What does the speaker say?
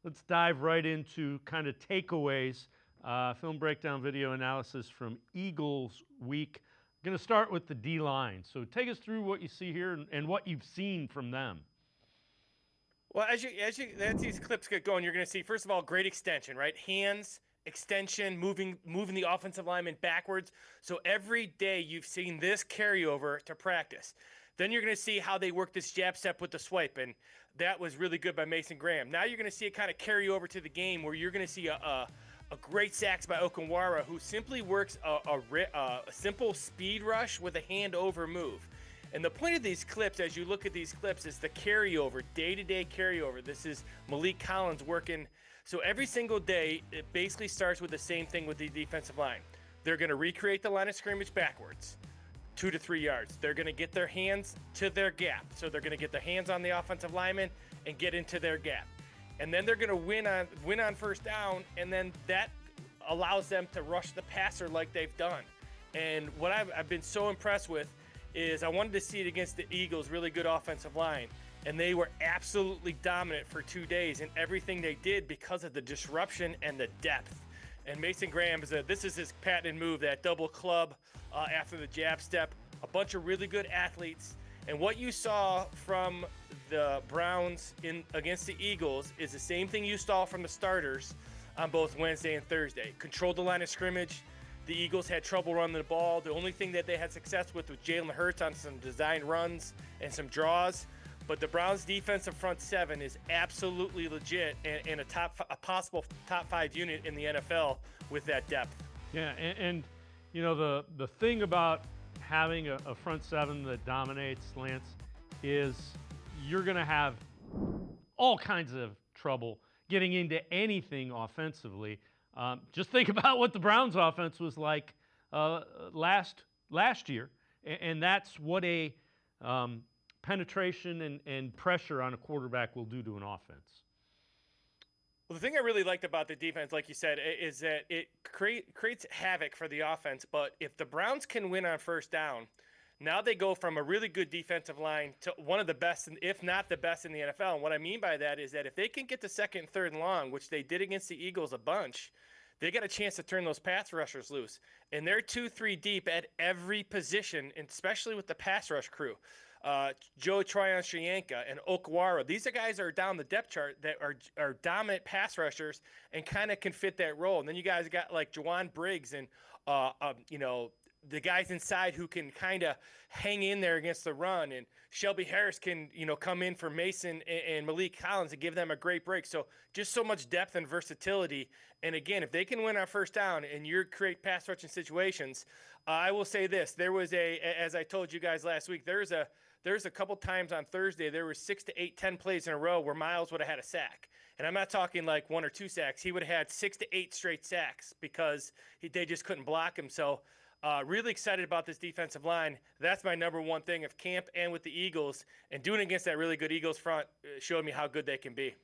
Let's dive right into kind of takeaways, film breakdown video analysis from Eagles week. I'm going to start with the D-line. So take us through what you see here and what you've seen from them. Well, as these clips get going, you're going to see first of all great extension, right? Hands, extension, moving the offensive lineman backwards. So every day you've seen this carryover to practice. Then you're going to see how they work this jab step with the swipe, and that was really good by Mason Graham. Now you're going to see it kind of carry over to the game where you're going to see a great sacks by Okunwara, who simply works a simple speed rush with a hand over move. And the point of these clips, as you look at these clips, is the carryover, day-to-day carryover. This is Malik Collins working. So every single day, it basically starts with the same thing with the defensive line. They're going to recreate the line of scrimmage backwards, 2 to 3 yards. They're going to get their hands to their gap. So they're going to get their hands on the offensive lineman and get into their gap. And then they're going to win on first down, and then that allows them to rush the passer like they've done. And what I've been so impressed with is I wanted to see it against the Eagles, really good offensive line, and they were absolutely dominant for 2 days in everything they did because of the disruption and the depth. And Mason Graham this is his patented move, that double club after the jab step. A bunch of really good athletes, and what you saw from the Browns against the Eagles is the same thing you saw from the starters on both Wednesday and Thursday. Controlled the line of scrimmage. The Eagles had trouble running the ball. The only thing that they had success with was Jalen Hurts on some design runs and some draws. But the Browns' defensive front seven is absolutely legit and a possible top 5 unit in the NFL with that depth. Yeah, and you know the thing about having a front seven that dominates, Lance, is you're going to have all kinds of trouble getting into anything offensively. Just think about what the Browns' offense was like last year, and that's what a penetration and pressure on a quarterback will do to an offense. Well, the thing I really liked about the defense, like you said, is that it creates havoc for the offense. But if the Browns can win on first down, now they go from a really good defensive line to one of the best, if not the best in the NFL. And what I mean by that is that if they can get to second and third and long, which they did against the Eagles a bunch, they got a chance to turn those pass rushers loose. And they're 2-3 deep at every position, and especially with the pass rush crew. Joe Tryon-Shoyinka and Okwara. These are guys that are down the depth chart that are dominant pass rushers and kind of can fit that role. And then you guys got like Jawan Briggs and the guys inside who can kind of hang in there against the run, and Shelby Harris can, come in for Mason and Malik Collins and give them a great break. So just so much depth and versatility. And again, if they can win on first down and you create pass rushing situations, I will say this: there was as I told you guys last week, there's a couple times on Thursday there were 6 to 8, 10 plays in a row where Miles would have had a sack. And I'm not talking like 1 or 2 sacks. He would have had 6 to 8 straight sacks because they just couldn't block him. So really excited about this defensive line. That's my number one thing of camp and with the Eagles. And doing against that really good Eagles front showed me how good they can be.